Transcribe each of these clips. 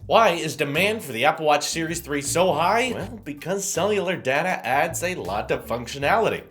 Why is demand for the Apple Watch Series 3 so high? Well, because cellular data adds a lot of functionality.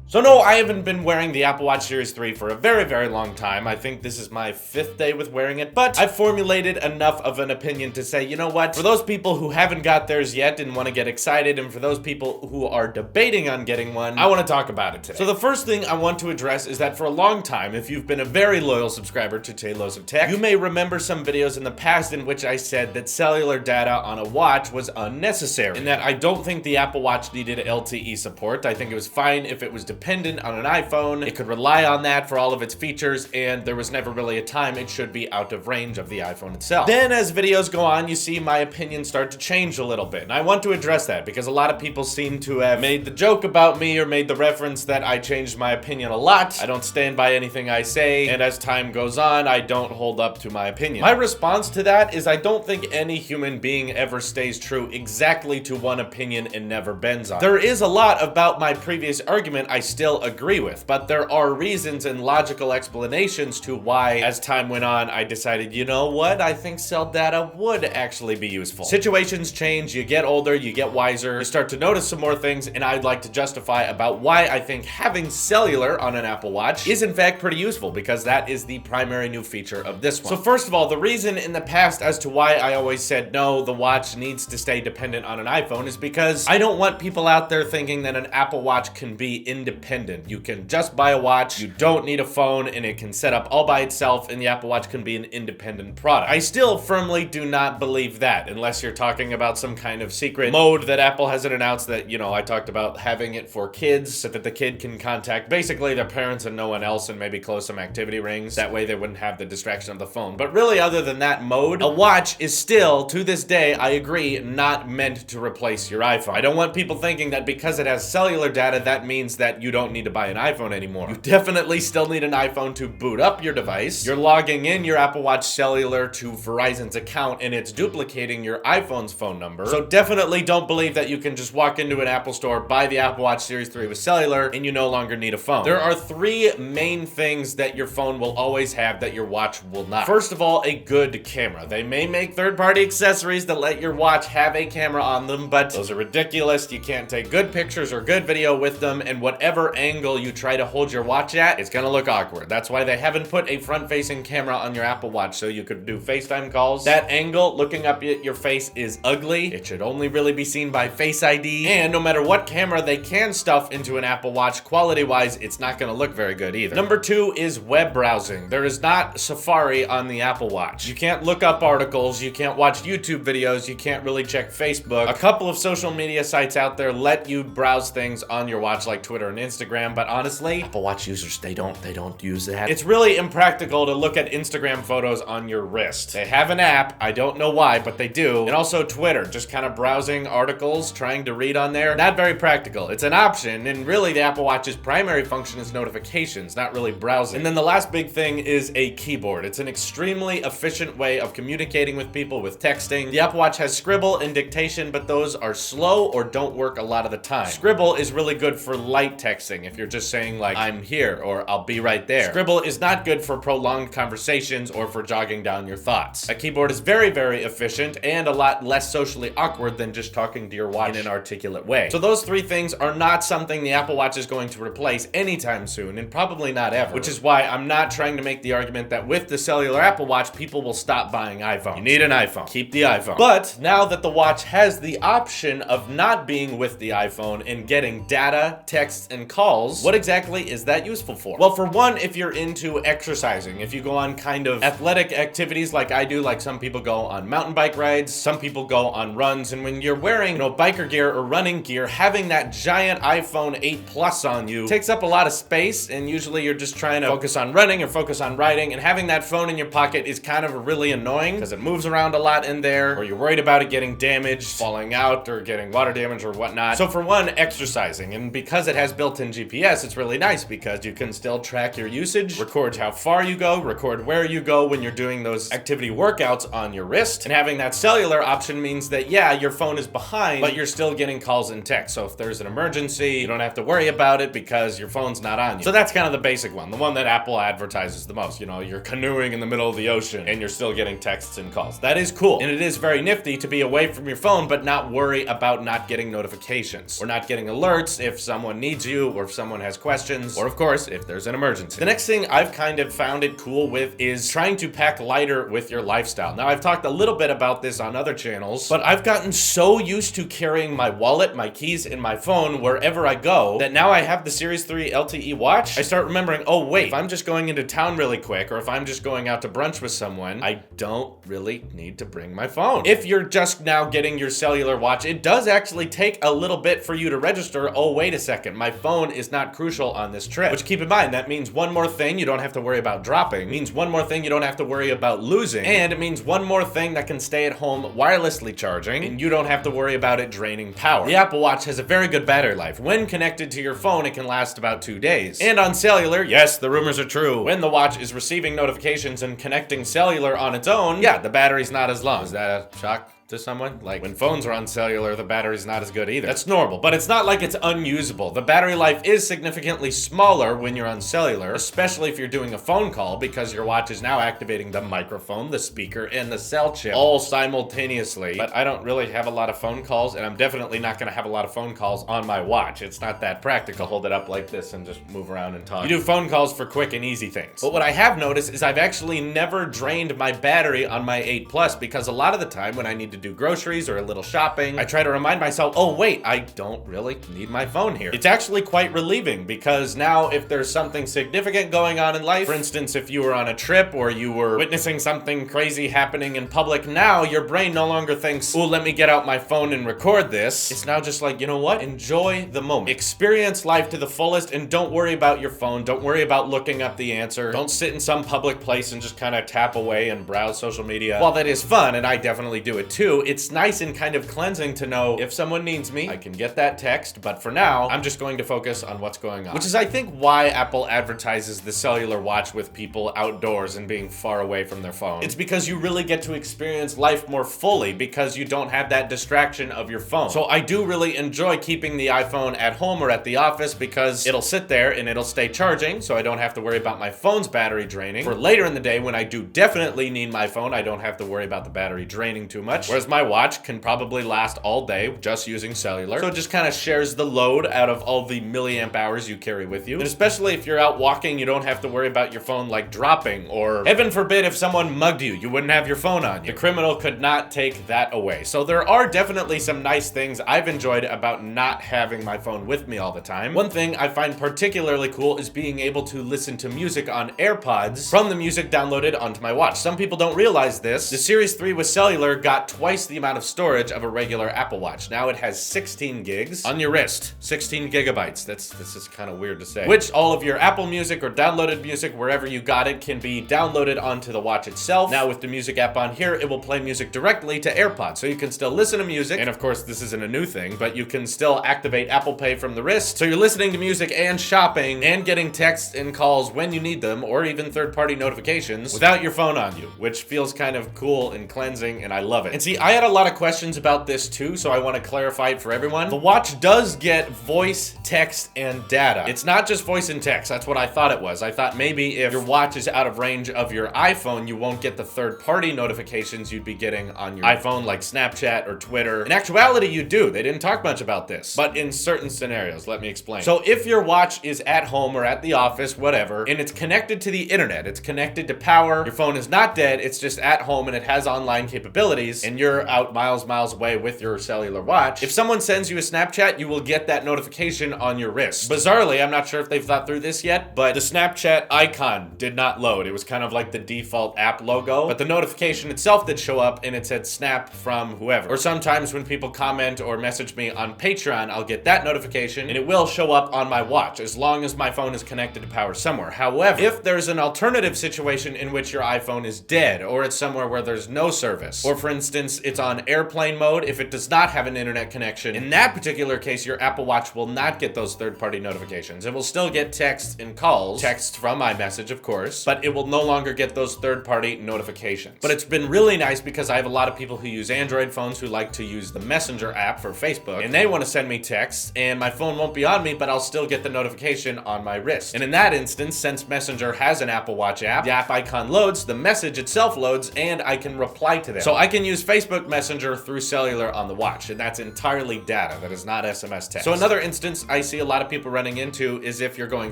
So no, I haven't been wearing the Apple Watch Series 3 for a very long time. I think this is my 5th day with wearing it, but I've formulated enough of an opinion to say, you know what? For those people who haven't got theirs yet and want to get excited, and for those people who are debating on getting one, I want to talk about it today. So the first thing I want to address is that for a long time, if you've been a very loyal subscriber to Tailosive Tech, you may remember some videos in the past in which I said that cellular data on a watch was unnecessary, and that I don't think the Apple Watch needed LTE support. I think it was fine if it was dependent on an iPhone. It could rely on that for all of its features, and there was never really a time it should be out of range of the iPhone itself. Then as videos go on, you see my opinions start to change a little bit, and I want to address that because a lot of people seem to have made the joke about me or made the reference that I changed my opinion a lot. I don't stand by anything I say, and as time goes on, I don't hold up to my opinion. My response to that is I don't think any human being ever stays true exactly to one opinion and never bends on it. There is a lot about my previous argument I still agree with, but there are reasons and logical explanations to why, as time went on, I decided, you know what, I think cell data would actually be useful. Situations change, you get older, you get wiser, you start to notice some more things, and I'd like to justify about why I think having cellular on an Apple Watch is in fact pretty useful, because that is the primary new feature of this one. So first of all, the reason in the past as to why I always said no, the watch needs to stay dependent on an iPhone is because I don't want people out there thinking that an Apple Watch can be independent. You can just buy a watch, you don't need a phone, and it can set up all by itself, and the Apple Watch can be an independent product. I still firmly do not believe that, unless you're talking about some kind of secret mode that Apple hasn't announced that, you know, I talked about having it for kids so that the kid can contact basically their parents and no one else and maybe close some activity rings. That way they wouldn't have the distraction of the phone. But really, other than that mode, a watch is still, to this day, I agree, not meant to replace your iPhone. I don't want people thinking that because it has cellular data, that means that you don't need to buy an iPhone anymore. You definitely still need an iPhone to boot up your device. You're logging in your Apple Watch Cellular to Verizon's account, and it's duplicating your iPhone's phone number. So definitely don't believe that you can just walk into an Apple store, buy the Apple Watch Series 3 with cellular, and you no longer need a phone. There are 3 main things that your phone will always have that your watch will not. First of all, a good camera. They may make third-party accessories that let your watch have a camera on them, but those are ridiculous. You can't take good pictures or good video with them, and whatever angle you try to hold your watch at, it's gonna look awkward. That's why they haven't put a front-facing camera on your Apple Watch so you could do FaceTime calls. That angle looking up at your face is ugly. It should only really be seen by Face ID, and no matter what camera they can stuff into an Apple Watch, quality-wise, it's not gonna look very good either. Number 2 is web browsing. There is not Safari on the Apple Watch. You can't look up articles, you can't watch YouTube videos, you can't really check Facebook. A couple of social media sites out there let you browse things on your watch like Twitter and Instagram, but honestly, Apple Watch users, they don't use that. It's really impractical to look at Instagram photos on your wrist. They have an app, I don't know why, but they do. And also Twitter, just kind of browsing articles, trying to read on there. Not very practical. It's an option, and really the Apple Watch's primary function is notifications, not really browsing. And then the last big thing is a keyboard. It's an extremely efficient way of communicating with people with texting. The Apple Watch has Scribble and dictation, but those are slow or don't work a lot of the time. Scribble is really good for light texting, if you're just saying like, I'm here, or I'll be right there. Scribble is not good for prolonged conversations or for jogging down your thoughts. A keyboard is very efficient and a lot less socially awkward than just talking to your watch in an articulate way. So those 3 things are not something the Apple Watch is going to replace anytime soon, and probably not ever. Which is why I'm not trying to make the argument that with the cellular Apple Watch, people will stop buying iPhones. You need an iPhone. Keep the iPhone. But now that the watch has the option of not being with the iPhone and getting data, texts, and calls, what exactly is that useful for? Well, for one, if you're into exercising, if you go on kind of athletic activities like I do, like some people go on mountain bike rides, some people go on runs, and when you're wearing, you know, biker gear or running gear, having that giant iPhone 8 Plus on you takes up a lot of space, and usually you're just trying to focus on running or focus on riding, and having that phone in your pocket is kind of really annoying because it moves around a lot in there, or you're worried about it getting damaged, falling out, or getting water damage or whatnot. So for one, exercising, and because it has built built-in GPS, it's really nice because you can still track your usage, record how far you go, record where you go when you're doing those activity workouts on your wrist. And having that cellular option means that, yeah, your phone is behind, but you're still getting calls and texts. So if there's an emergency, you don't have to worry about it because your phone's not on you. So that's kind of the basic one, the one that Apple advertises the most. You know, you're canoeing in the middle of the ocean and you're still getting texts and calls. That is cool. And it is very nifty to be away from your phone, but not worry about not getting notifications or not getting alerts if someone needs you or if someone has questions, or of course, if there's an emergency. The next thing I've kind of found it cool with is trying to pack lighter with your lifestyle. Now, I've talked a little bit about this on other channels, but I've gotten so used to carrying my wallet, my keys, and my phone wherever I go that now I have the Series 3 LTE watch. I start remembering, oh wait, if I'm just going into town really quick, or if I'm just going out to brunch with someone, I don't really need to bring my phone. If you're just now getting your cellular watch, it does actually take a little bit for you to register, oh wait a second, my phone is not crucial on this trip. Which, keep in mind, that means one more thing you don't have to worry about dropping, means one more thing you don't have to worry about losing, and it means one more thing that can stay at home wirelessly charging, and you don't have to worry about it draining power. The Apple Watch has a very good battery life. When connected to your phone, it can last about 2 days. And on cellular, yes, the rumors are true. When the watch is receiving notifications and connecting cellular on its own, yeah, the battery's not as long. Is that a shock to someone? Like, when phones are on cellular, the battery's not as good either. That's normal, but it's not like it's unusable. The battery life is significantly smaller when you're on cellular, especially if you're doing a phone call, because your watch is now activating the microphone, the speaker, and the cell chip all simultaneously. But I don't really have a lot of phone calls, and I'm definitely not gonna have a lot of phone calls on my watch. It's not that practical. Hold it up like this and just move around and talk. You do phone calls for quick and easy things. But what I have noticed is I've actually never drained my battery on my 8 Plus, because a lot of the time when I need to do groceries or a little shopping, I try to remind myself, oh wait, I don't really need my phone here. It's actually quite relieving, because now if there's something significant going on in life, for instance, if you were on a trip or you were witnessing something crazy happening in public, now your brain no longer thinks, oh, let me get out my phone and record this. It's now just like, you know what? Enjoy the moment. Experience life to the fullest, and don't worry about your phone. Don't worry about looking up the answer. Don't sit in some public place and just kind of tap away and browse social media. While that is fun, and I definitely do it too, it's nice and kind of cleansing to know if someone needs me, I can get that text, but for now, I'm just going to focus on what's going on. Which is, I think, why Apple advertises the cellular watch with people outdoors and being far away from their phone. It's because you really get to experience life more fully, because you don't have that distraction of your phone. So I do really enjoy keeping the iPhone at home or at the office, because it'll sit there and it'll stay charging, so I don't have to worry about my phone's battery draining. For later in the day, when I do definitely need my phone, I don't have to worry about the battery draining too much. Whereas my watch can probably last all day just using cellular. So it just kind of shares the load out of all the milliamp hours you carry with you. And especially if you're out walking, you don't have to worry about your phone like dropping, or heaven forbid if someone mugged you, you wouldn't have your phone on you. The criminal could not take that away. So there are definitely some nice things I've enjoyed about not having my phone with me all the time. One thing I find particularly cool is being able to listen to music on AirPods from the music downloaded onto my watch. Some people don't realize this. The Series 3 with cellular got twice the amount of storage of a regular Apple Watch. Now it has 16 gigs on your wrist. 16 gigabytes. This is kind of weird to say. Which all of your Apple Music or downloaded music, wherever you got it, can be downloaded onto the watch itself. Now with the music app on here, it will play music directly to AirPods. So you can still listen to music, and of course this isn't a new thing, but you can still activate Apple Pay from the wrist. So you're listening to music and shopping and getting texts and calls when you need them, or even third-party notifications without your phone on you, which feels kind of cool and cleansing, and I love it. And see, I had a lot of questions about this too, so I want to clarify it for everyone. The watch does get voice, text, and data. It's not just voice and text. That's what I thought it was. I thought maybe if your watch is out of range of your iPhone, you won't get the third-party notifications you'd be getting on your iPhone, like Snapchat or Twitter. In actuality, you do. They didn't talk much about this, but in certain scenarios. Let me explain. So if your watch is at home or at the office, whatever, and it's connected to the internet, it's connected to power, your phone is not dead, it's just at home and it has online capabilities, and you're out miles away with your cellular watch, if someone sends you a Snapchat, you will get that notification on your wrist. Bizarrely, I'm not sure if they've thought through this yet, but the Snapchat icon did not load. It was kind of like the default app logo, but the notification itself did show up and it said snap from whoever. Or sometimes when people comment or message me on Patreon, I'll get that notification and it will show up on my watch as long as my phone is connected to power somewhere. However, if there's an alternative situation in which your iPhone is dead, or it's somewhere where there's no service, or for instance, instance, it's on airplane mode if it does not have an internet connection. In that particular case, your Apple Watch will not get those third-party notifications. It will still get texts and calls, text from iMessage, of course, but it will no longer get those third-party notifications. But it's been really nice because I have a lot of people who use Android phones who like to use the Messenger app for Facebook, and they want to send me texts, and my phone won't be on me, but I'll still get the notification on my wrist. And in that instance, since Messenger has an Apple Watch app, the app icon loads, the message itself loads, and I can reply to them. So I can use Facebook Messenger through Cellular on the watch, and that's entirely data. That is not SMS text. So another instance I see a lot of people running into is if you're going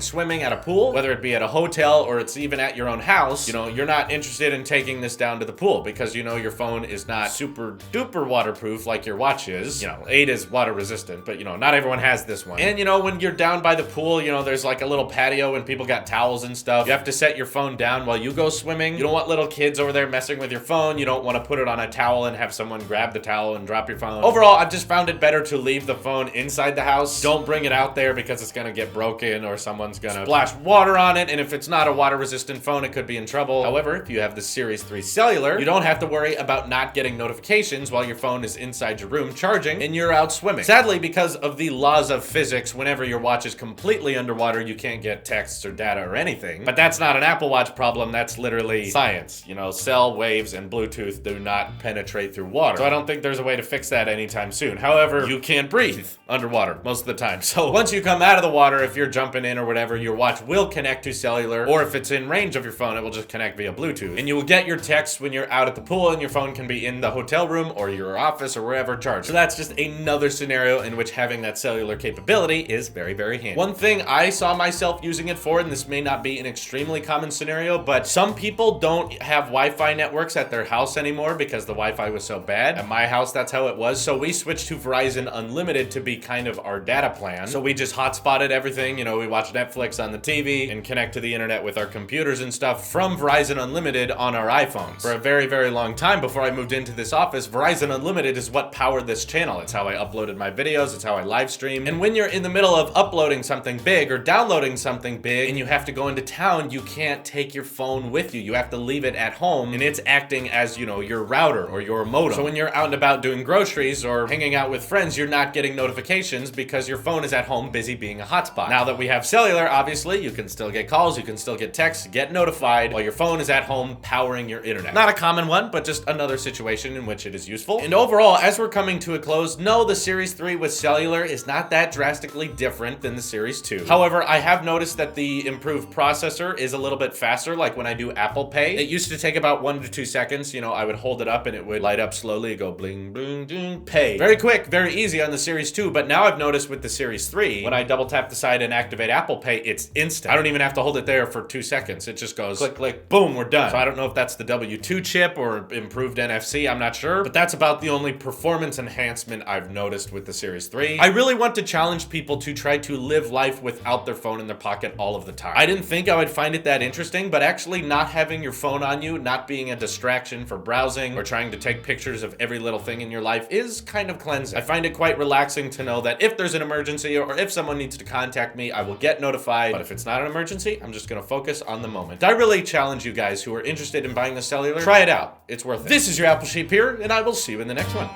swimming at a pool, whether it be at a hotel or it's even at your own house, you're not interested in taking this down to the pool because your phone is not super duper waterproof like your watch is. 8 is water resistant, but not everyone has this one. And when you're down by the pool, there's like a little patio and people got towels and stuff. You have to set your phone down while you go swimming. You don't want little kids over there messing with your phone. You don't want to put it on a towel and have someone grab the towel and drop your phone. Overall, I've just found it better to leave the phone inside the house. Don't bring it out there because it's gonna get broken or someone's gonna splash water on it, and if it's not a water resistant phone, it could be in trouble. However, if you have the Series 3 Cellular, you don't have to worry about not getting notifications while your phone is inside your room charging and you're out swimming. Sadly, because of the laws of physics, whenever your watch is completely underwater, you can't get texts or data or anything. But that's not an Apple Watch problem, that's literally science. Cell waves and Bluetooth do not penetrate through water. So I don't think there's a way to fix that anytime soon. However, you can't breathe underwater most of the time. So once you come out of the water, if you're jumping in or whatever, your watch will connect to Cellular, or if it's in range of your phone, it will just connect via Bluetooth. And you will get your text when you're out at the pool, and your phone can be in the hotel room or your office or wherever charged. So that's just another scenario in which having that cellular capability is very, very handy. One thing I saw myself using it for, and this may not be an extremely common scenario, but some people don't have Wi-Fi networks at their house anymore because the Wi-Fi was so bad. At my house, that's how it was. So we switched to Verizon Unlimited to be kind of our data plan. So we just hotspotted everything. We watch Netflix on the TV and connect to the internet with our computers and stuff from Verizon Unlimited on our iPhones. For a very, very long time before I moved into this office, Verizon Unlimited is what powered this channel. It's how I uploaded my videos. It's how I live stream. And when you're in the middle of uploading something big or downloading something big and you have to go into town, you can't take your phone with you. You have to leave it at home, and it's acting as, your router or your modem. So when you're out and about doing groceries or hanging out with friends, you're not getting notifications because your phone is at home busy being a hotspot. Now that we have Cellular, obviously, you can still get calls, you can still get texts, get notified while your phone is at home powering your internet. Not a common one, but just another situation in which it is useful. And overall, as we're coming to a close, no, the Series 3 with Cellular is not that drastically different than the Series 2. However, I have noticed that the improved processor is a little bit faster, like when I do Apple Pay. It used to take about 1 to 2 seconds. I would hold it up and it would light up slowly, go bling, bling, ding, pay. Very quick, very easy on the Series 2, but now I've noticed with the Series 3, when I double tap the side and activate Apple Pay, it's instant. I don't even have to hold it there for 2 seconds. It just goes click, click, boom, we're done. So I don't know if that's the W2 chip or improved NFC, I'm not sure, but that's about the only performance enhancement I've noticed with the Series 3. I really want to challenge people to try to live life without their phone in their pocket all of the time. I didn't think I would find it that interesting, but actually not having your phone on you, not being a distraction for browsing or trying to take pictures of every little thing in your life is kind of cleansing. I find it quite relaxing to know that if there's an emergency or if someone needs to contact me, I will get notified, but if it's not an emergency, I'm just gonna focus on the moment. I really challenge you guys who are interested in buying the Cellular, try it out. It's worth it. This is your Apple Sheep here, and I will see you in the next one.